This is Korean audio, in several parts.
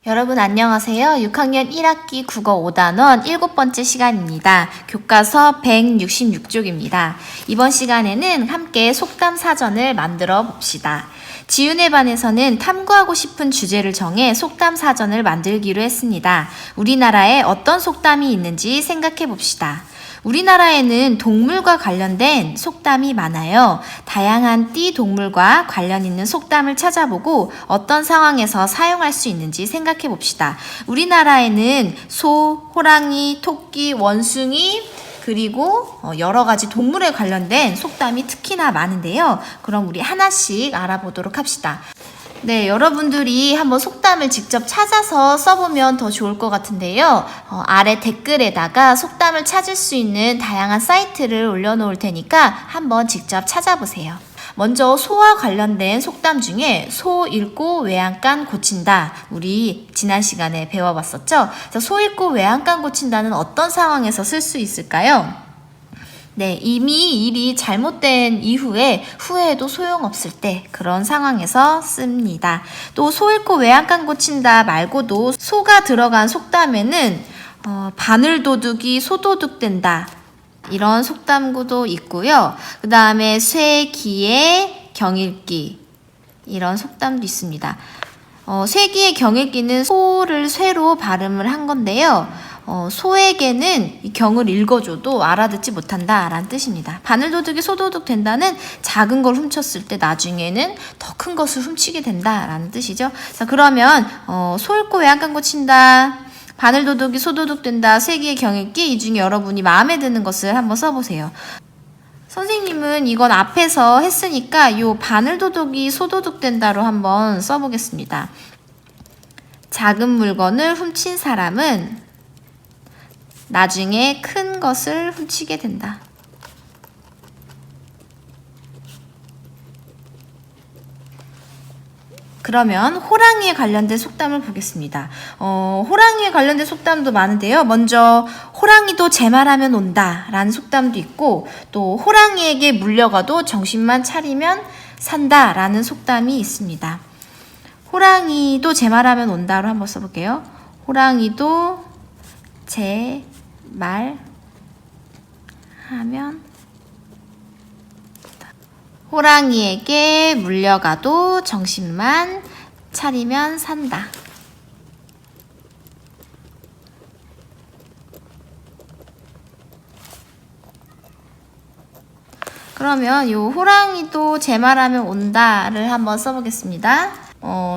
여러분 안녕하세요. 6학년 1학기 국어 5단원 7번째 시간입니다. 교과서 166쪽입니다. 이번 시간에는 함께 속담 사전을 만들어 봅시다. 지윤의 반에서는 탐구하고 싶은 주제를 정해 속담 사전을 만들기로 했습니다. 우리나라에 어떤 속담이 있는지 생각해 봅시다. 우리나라에는 동물과 관련된 속담이 많아요. 다양한 띠 동물과 관련 있는 속담을 찾아보고 어떤 상황에서 사용할 수 있는지 생각해 봅시다. 우리나라에는 소, 호랑이, 토끼, 원숭이, 그리고 여러 가지 동물에 관련된 속담이 특히나 많은데요. 그럼 우리 하나씩 알아보도록 합시다. 네, 여러분들이 한번 속담을 직접 찾아서 써보면 더 좋을 것 같은데요. 아래 댓글에다가 속담을 찾을 수 있는 다양한 사이트를 올려놓을 테니까 한번 직접 찾아보세요. 먼저 소와 관련된 속담 중에 소 잃고 외양간 고친다. 우리 지난 시간에 배워봤었죠? 소 잃고 외양간 고친다는 어떤 상황에서 쓸 수 있을까요? 네, 이미 일이 잘못된 이후에 후회해도 소용없을 때 그런 상황에서 씁니다. 또 소 잃고 외양간 고친다 말고도 소가 들어간 속담에는 바늘도둑이 소도둑 된다. 이런 속담구도 있고요. 그 다음에 쇠기의 경읽기 이런 속담도 있습니다. 쇠기의 경읽기는 소를 쇠로 발음을 한 건데요. 소에게는 이 경을 읽어줘도 알아듣지 못한다 라는 뜻입니다. 바늘도둑이 소도둑 된다는 작은 걸 훔쳤을 때 나중에는 더 큰 것을 훔치게 된다 라는 뜻이죠. 자, 그러면 소 잃고 외양간 고친다, 바늘도둑이 소도둑 된다, 쇠기의 경읽기, 이 중에 여러분이 마음에 드는 것을 한번 써보세요. 선생님은 이건 앞에서 했으니까 요 바늘도둑이 소도둑 된다로 한번 써보겠습니다. 작은 물건을 훔친 사람은 나중에 큰 것을 훔치게 된다. 그러면 호랑이에 관련된 속담을 보겠습니다. 호랑이에 관련된 속담도 많은데요. 먼저 호랑이도 제 말하면 온다 라는 속담도 있고, 또 호랑이에게 물려가도 정신만 차리면 산다 라는 속담이 있습니다. 호랑이도 제 말하면 온다로 한번 써볼게요. 호랑이도 제 말하면 호랑이에게 물려가도 정신만 차리면 산다. 그러면 요 호랑이도 제 말하면 온다를 한번 써보겠습니다.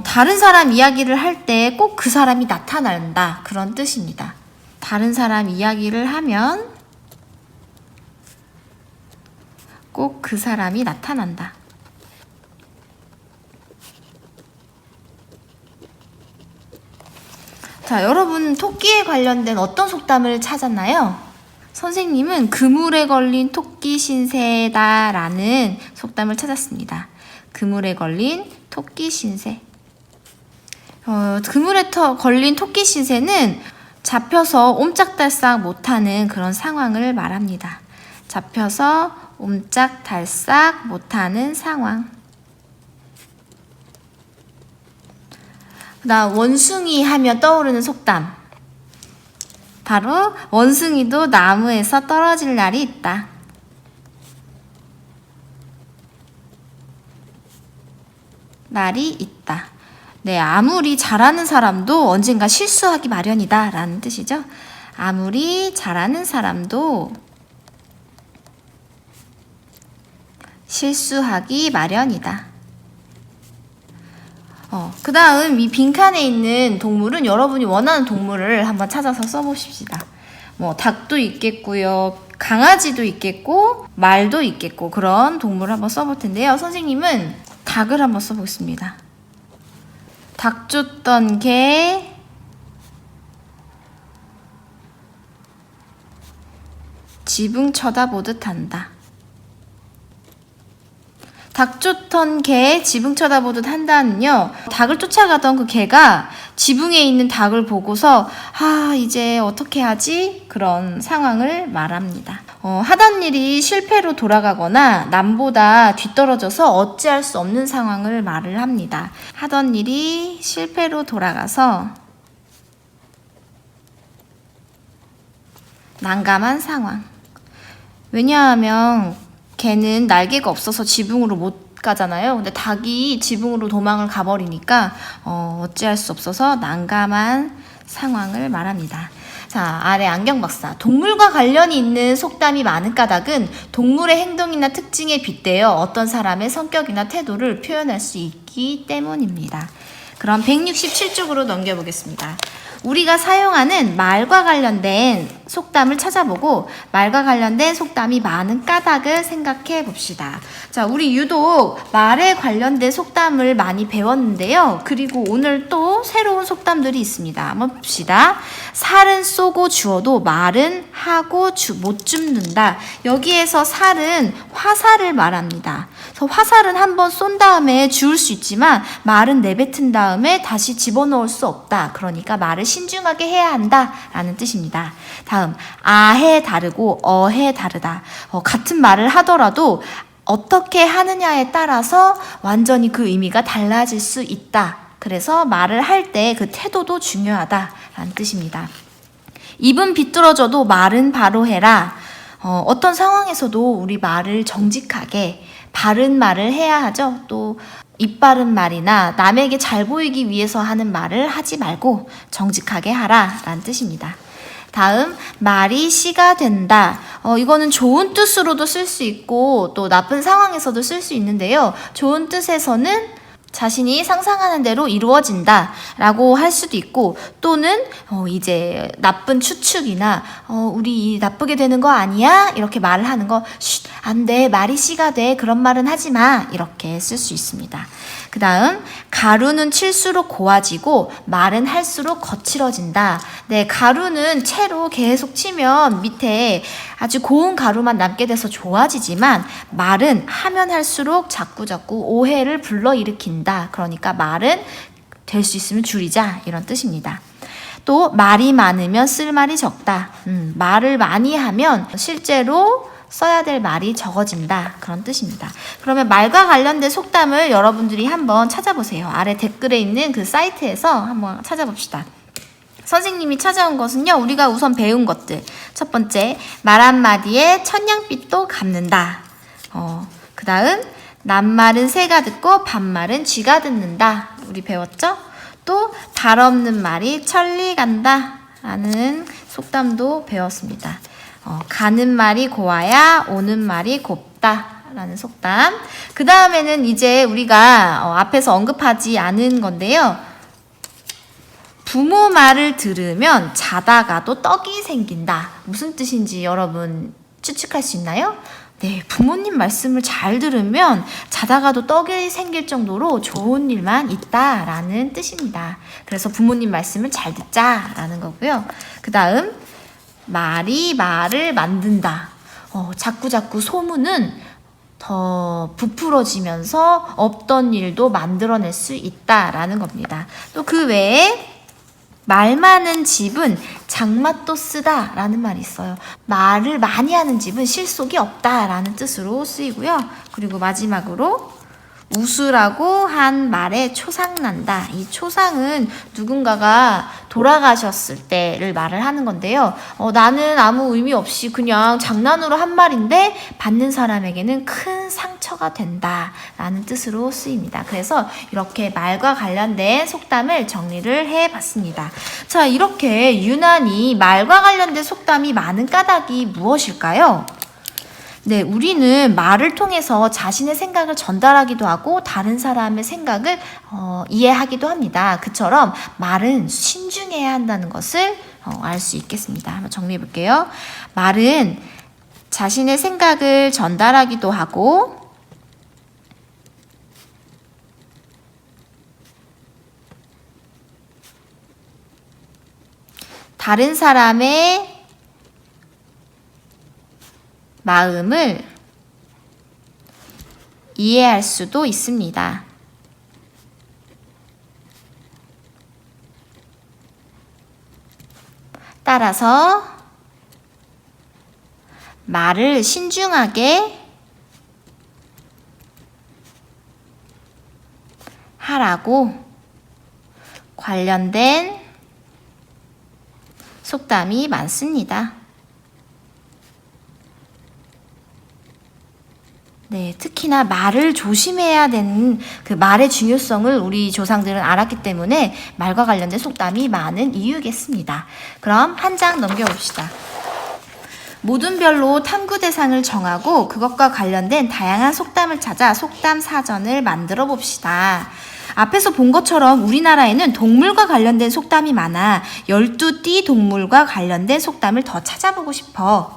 다른 사람 이야기를 할 때 꼭 그 사람이 나타난다 그런 뜻입니다. 다른 사람 이야기를 하면 꼭 그 사람이 나타난다. 자, 여러분 토끼에 관련된 어떤 속담을 찾았나요? 선생님은 그물에 걸린 토끼 신세다 라는 속담을 찾았습니다. 그물에 걸린 토끼 신세. 그물에 걸린 토끼 신세는 잡혀서 옴짝달싹 못하는 그런 상황을 말합니다. 잡혀서 옴짝달싹 못하는 상황. 그다음 원숭이 하면 떠오르는 속담. 바로 원숭이도 나무에서 떨어질 날이 있다. 날이 있다. 네, 아무리 잘하는 사람도 언젠가 실수하기 마련이다 라는 뜻이죠. 아무리 잘하는 사람도 실수하기 마련이다. 그 다음 이 빈칸에 있는 동물은 여러분이 원하는 동물을 한번 찾아서 써보십시다. 닭도 있겠고요, 강아지도 있겠고, 말도 있겠고, 그런 동물을 한번 써볼 텐데요. 선생님은 닭을 한번 써보겠습니다. 닭 쫓던 개, 지붕 쳐다보듯 한다. 닭 쫓던 개, 지붕 쳐다보듯 한다는요, 닭을 쫓아가던 그 개가 지붕에 있는 닭을 보고서 이제 어떻게 하지? 그런 상황을 말합니다. 하던 일이 실패로 돌아가거나 남보다 뒤떨어져서 어찌할 수 없는 상황을 말을 합니다. 하던 일이 실패로 돌아가서 난감한 상황. 왜냐하면 개는 날개가 없어서 지붕으로 못 가잖아요. 근데 닭이 지붕으로 도망을 가버리니까 어찌할 수 없어서 난감한 상황을 말합니다. 자, 아래 안경박사. 동물과 관련이 있는 속담이 많은 까닭은 동물의 행동이나 특징에 빗대어 어떤 사람의 성격이나 태도를 표현할 수 있기 때문입니다. 그럼 167쪽으로 넘겨보겠습니다. 우리가 사용하는 말과 관련된 속담을 찾아보고 말과 관련된 속담이 많은 까닭을 생각해 봅시다. 자, 우리 유독 말에 관련된 속담을 많이 배웠는데요. 그리고 오늘 또 새로운 속담들이 있습니다. 한번 봅시다. 살은 쏘고 주어도 말은 하고 못 줍는다. 여기에서 살은 화살을 말합니다. 그래서 화살은 한번 쏜 다음에 주울 수 있지만 말은 내뱉은 다음에 다시 집어넣을 수 없다. 그러니까 말을 신중하게 해야 한다라는 뜻입니다. 다음, 아해 다르고 어해 다르다. 같은 말을 하더라도 어떻게 하느냐에 따라서 완전히 그 의미가 달라질 수 있다. 그래서 말을 할 때 그 태도도 중요하다라는 뜻입니다. 입은 비뚤어져도 말은 바로 해라. 어떤 상황에서도 우리 말을 정직하게 바른 말을 해야 하죠. 또 입 바른 말이나 남에게 잘 보이기 위해서 하는 말을 하지 말고 정직하게 하라 라는 뜻입니다. 다음, 말이 씨가 된다. 이거는 좋은 뜻으로도 쓸 수 있고 또 나쁜 상황에서도 쓸 수 있는데요. 좋은 뜻에서는 자신이 상상하는 대로 이루어진다 라고 할 수도 있고 또는 이제 나쁜 추측이나 우리 나쁘게 되는 거 아니야? 이렇게 말을 하는 거 안 돼, 말이 씨가 돼, 그런 말은 하지 마, 이렇게 쓸 수 있습니다. 그 다음, 가루는 칠수록 고와지고 말은 할수록 거칠어진다. 네, 가루는 채로 계속 치면 밑에 아주 고운 가루만 남게 돼서 좋아지지만 말은 하면 할수록 자꾸자꾸 오해를 불러일으킨다. 그러니까 말은 될 수 있으면 줄이자, 이런 뜻입니다. 또 말이 많으면 쓸 말이 적다. 말을 많이 하면 실제로 써야 될 말이 적어진다. 그런 뜻입니다. 그러면 말과 관련된 속담을 여러분들이 한번 찾아보세요. 아래 댓글에 있는 그 사이트에서 한번 찾아봅시다. 선생님이 찾아온 것은요. 우리가 우선 배운 것들. 첫 번째, 말 한마디에 천냥빚도 갚는다. 그 다음, 낱말은 새가 듣고 반말은 쥐가 듣는다. 우리 배웠죠? 또 발 없는 말이 천리 간다 라는 속담도 배웠습니다. 가는 말이 고와야 오는 말이 곱다 라는 속담. 그 다음에는 이제 우리가 앞에서 언급하지 않은 건데요. 부모 말을 들으면 자다가도 떡이 생긴다. 무슨 뜻인지 여러분 추측할 수 있나요? 네, 부모님 말씀을 잘 들으면 자다가도 떡이 생길 정도로 좋은 일만 있다라는 뜻입니다. 그래서 부모님 말씀을 잘 듣자라는 거고요. 그 다음, 말이 말을 만든다. 자꾸자꾸 소문은 더 부풀어지면서 없던 일도 만들어낼 수 있다라는 겁니다. 또 그 외에 말 많은 집은 장맛도 쓰다 라는 말이 있어요. 말을 많이 하는 집은 실속이 없다 라는 뜻으로 쓰이고요. 그리고 마지막으로 우수라고 한 말에 초상난다. 이 초상은 누군가가 돌아가셨을 때를 말을 하는 건데요. 나는 아무 의미 없이 그냥 장난으로 한 말인데 받는 사람에게는 큰 상처가 된다 라는 뜻으로 쓰입니다. 그래서 이렇게 말과 관련된 속담을 정리를 해봤습니다. 자, 이렇게 유난히 말과 관련된 속담이 많은 까닭이 무엇일까요? 네, 우리는 말을 통해서 자신의 생각을 전달하기도 하고 다른 사람의 생각을 이해하기도 합니다. 그처럼 말은 신중해야 한다는 것을 알 수 있겠습니다. 한번 정리해 볼게요. 말은 자신의 생각을 전달하기도 하고 다른 사람의 마음을 이해할 수도 있습니다. 따라서 말을 신중하게 하라고 관련된 속담이 많습니다. 네, 특히나 말을 조심해야 되는 그 말의 중요성을 우리 조상들은 알았기 때문에 말과 관련된 속담이 많은 이유겠습니다. 그럼 한 장 넘겨봅시다. 모든 별로 탐구 대상을 정하고 그것과 관련된 다양한 속담을 찾아 속담 사전을 만들어 봅시다. 앞에서 본 것처럼 우리나라에는 동물과 관련된 속담이 많아 12띠 동물과 관련된 속담을 더 찾아보고 싶어.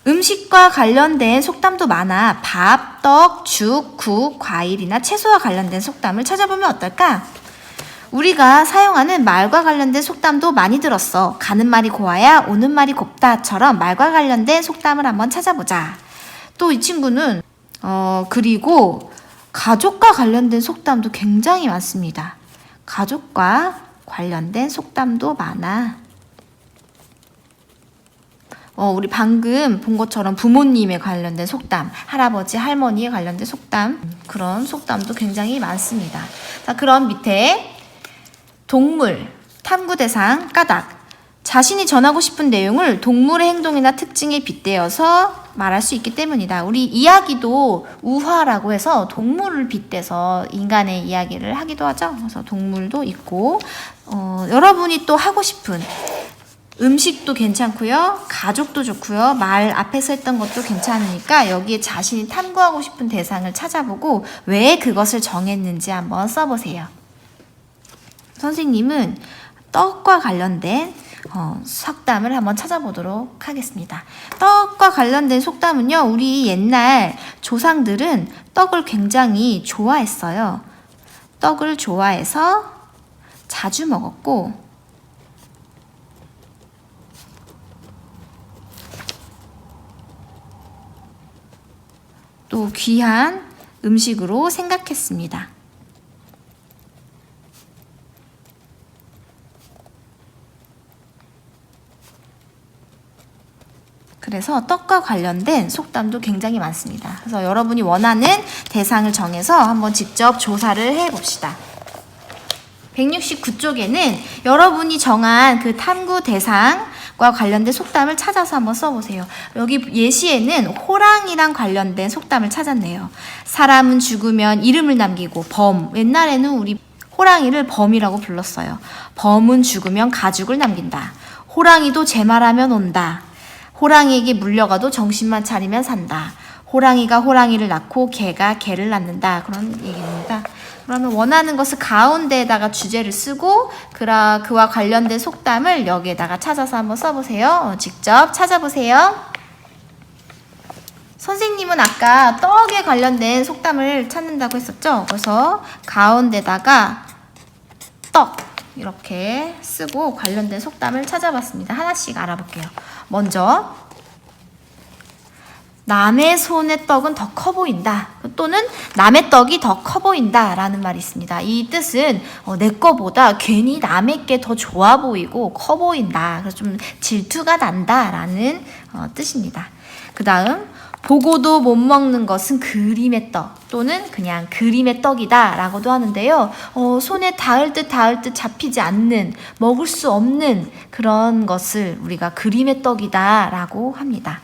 음식과 관련된 속담도 많아 밥, 떡, 죽, 국, 과일이나 채소와 관련된 속담을 찾아보면 어떨까? 우리가 사용하는 말과 관련된 속담도 많이 들었어. 가는 말이 고와야 오는 말이 곱다처럼 말과 관련된 속담을 한번 찾아보자. 또 이 친구는 그리고 가족과 관련된 속담도 굉장히 많습니다. 가족과 관련된 속담도 많아. 우리 방금 본 것처럼 부모님에 관련된 속담, 할아버지, 할머니에 관련된 속담, 그런 속담도 굉장히 많습니다. 자, 그럼 밑에 동물, 탐구 대상, 까닭. 자신이 전하고 싶은 내용을 동물의 행동이나 특징에 빗대어서 말할 수 있기 때문이다. 우리 이야기도 우화라고 해서 동물을 빗대서 인간의 이야기를 하기도 하죠. 그래서 동물도 있고, 여러분이 또 하고 싶은 음식도 괜찮고요. 가족도 좋고요. 말 앞에서 했던 것도 괜찮으니까 여기에 자신이 탐구하고 싶은 대상을 찾아보고 왜 그것을 정했는지 한번 써보세요. 선생님은 떡과 관련된 속담을 한번 찾아보도록 하겠습니다. 떡과 관련된 속담은요. 우리 옛날 조상들은 떡을 굉장히 좋아했어요. 떡을 좋아해서 자주 먹었고 또 귀한 음식으로 생각했습니다. 그래서 떡과 관련된 속담도 굉장히 많습니다. 그래서 여러분이 원하는 대상을 정해서 한번 직접 조사를 해봅시다. 169쪽에는 여러분이 정한 그 탐구 대상과 관련된 속담을 찾아서 한번 써보세요. 여기 예시에는 호랑이랑 관련된 속담을 찾았네요. 사람은 죽으면 이름을 남기고 범. 옛날에는 우리 호랑이를 범이라고 불렀어요. 범은 죽으면 가죽을 남긴다. 호랑이도 제 말하면 온다. 호랑이에게 물려가도 정신만 차리면 산다. 호랑이가 호랑이를 낳고 개가 개를 낳는다. 그런 얘기입니다. 그러면 원하는 것을 가운데에다가 주제를 쓰고 그와 관련된 속담을 여기에다가 찾아서 한번 써보세요. 직접 찾아보세요. 선생님은 아까 떡에 관련된 속담을 찾는다고 했었죠? 그래서 가운데다가 떡 이렇게 쓰고 관련된 속담을 찾아봤습니다. 하나씩 알아볼게요. 먼저 남의 손의 떡은 더 커 보인다. 또는 남의 떡이 더 커 보인다 라는 말이 있습니다. 이 뜻은 내 거보다 괜히 남의 게 더 좋아 보이고 커 보인다. 그래서 좀 질투가 난다 라는 뜻입니다. 그 다음 보고도 못 먹는 것은 그림의 떡 또는 그냥 그림의 떡이다 라고도 하는데요. 손에 닿을 듯 잡히지 않는 먹을 수 없는 그런 것을 우리가 그림의 떡이다 라고 합니다.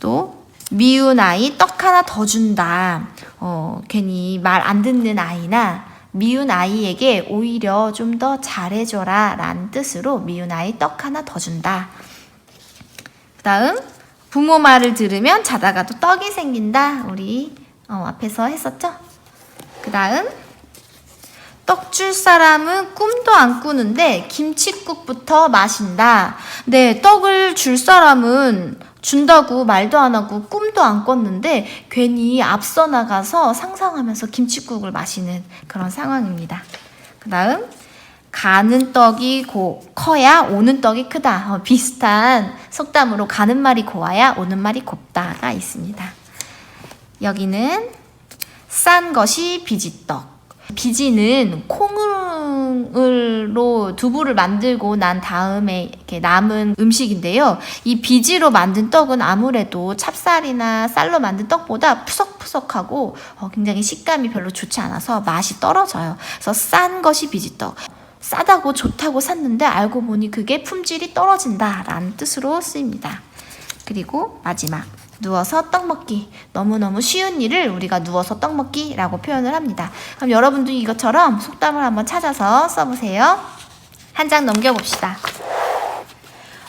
또 미운 아이 떡 하나 더 준다. 괜히 말 안 듣는 아이나 미운 아이에게 오히려 좀 더 잘해줘라 라는 뜻으로 미운 아이 떡 하나 더 준다. 그 다음 부모 말을 들으면 자다가도 떡이 생긴다. 우리 앞에서 했었죠? 그 다음 떡 줄 사람은 꿈도 안 꾸는데 김칫국부터 마신다. 네, 떡을 줄 사람은 준다고 말도 안 하고 꿈도 안 꿨는데 괜히 앞서 나가서 상상하면서 김칫국을 마시는 그런 상황입니다. 그 다음 가는 떡이 커야 오는 떡이 크다. 비슷한 속담으로 가는 말이 고와야 오는 말이 곱다가 있습니다. 여기는 싼 것이 비지떡. 비지는 콩으로 두부를 만들고 난 다음에 이렇게 남은 음식인데요. 이 비지로 만든 떡은 아무래도 찹쌀이나 쌀로 만든 떡보다 푸석푸석하고 굉장히 식감이 별로 좋지 않아서 맛이 떨어져요. 그래서 싼 것이 비지떡. 싸다고 좋다고 샀는데 알고 보니 그게 품질이 떨어진다라는 뜻으로 쓰입니다. 그리고 마지막 누워서 떡 먹기. 너무너무 쉬운 일을 우리가 누워서 떡 먹기라고 표현을 합니다. 그럼 여러분도 이것처럼 속담을 한번 찾아서 써보세요. 한 장 넘겨봅시다.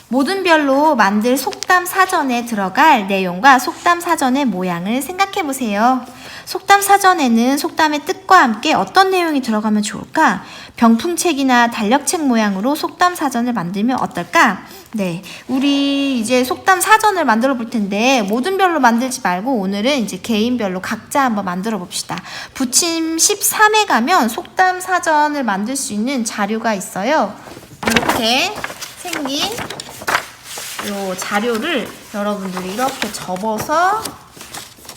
모든 별로 만들 속담 사전에 들어갈 내용과 속담 사전의 모양을 생각해 보세요. 속담 사전에는 속담의 뜻과 함께 어떤 내용이 들어가면 좋을까? 병풍책이나 달력책 모양으로 속담 사전을 만들면 어떨까? 네, 우리 이제 속담 사전을 만들어 볼 텐데 모든 별로 만들지 말고 오늘은 이제 개인별로 각자 한번 만들어 봅시다. 부침 13회 가면 속담 사전을 만들 수 있는 자료가 있어요. 이렇게 생긴 요 자료를 여러분들이 이렇게 접어서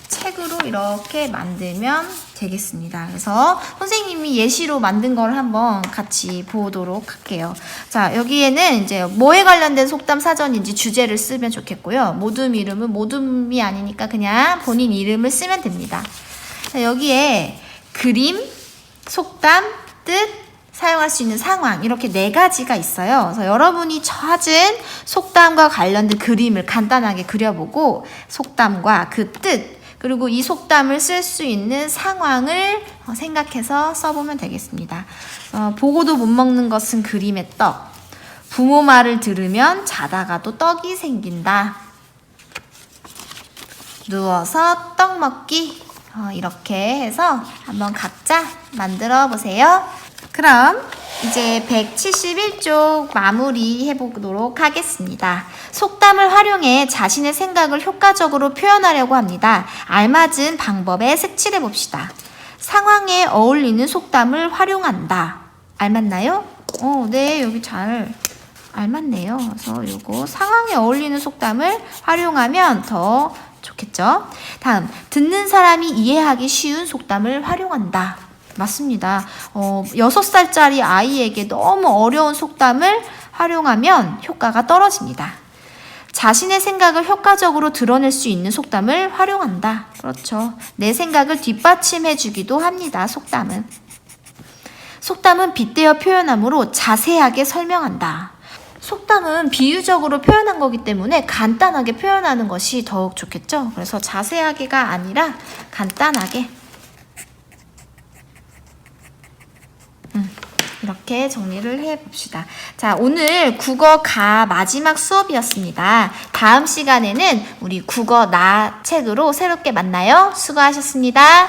책으로 이렇게 만들면 되겠습니다. 그래서 선생님이 예시로 만든 걸 한번 같이 보도록 할게요. 자, 여기에는 이제 뭐에 관련된 속담 사전인지 주제를 쓰면 좋겠고요. 모둠 이름은 모둠이 아니니까 그냥 본인 이름을 쓰면 됩니다. 자, 여기에 그림, 속담, 뜻, 사용할 수 있는 상황 이렇게 4가지가 있어요. 그래서 여러분이 찾은 속담과 관련된 그림을 간단하게 그려보고 속담과 그 뜻 그리고 이 속담을 쓸 수 있는 상황을 생각해서 써보면 되겠습니다. 보고도 못 먹는 것은 그림의 떡. 부모 말을 들으면 자다가도 떡이 생긴다. 누워서 떡 먹기. 이렇게 해서 한번 각자 만들어 보세요. 그럼 이제 171쪽 마무리 해보도록 하겠습니다. 속담을 활용해 자신의 생각을 효과적으로 표현하려고 합니다. 알맞은 방법에 색칠해 봅시다. 상황에 어울리는 속담을 활용한다. 알맞나요? 네, 여기 잘 알맞네요. 그래서 요거 상황에 어울리는 속담을 활용하면 더 좋겠죠? 다음, 듣는 사람이 이해하기 쉬운 속담을 활용한다. 맞습니다. 6살짜리 아이에게 너무 어려운 속담을 활용하면 효과가 떨어집니다. 자신의 생각을 효과적으로 드러낼 수 있는 속담을 활용한다. 그렇죠. 내 생각을 뒷받침해 주기도 합니다. 속담은. 속담은 빗대어 표현하므로 자세하게 설명한다. 속담은 비유적으로 표현한 거기 때문에 간단하게 표현하는 것이 더욱 좋겠죠. 그래서 자세하게가 아니라 간단하게 이렇게 정리를 해봅시다. 자, 오늘 국어 가 마지막 수업이었습니다. 다음 시간에는 우리 국어 나 책으로 새롭게 만나요. 수고하셨습니다.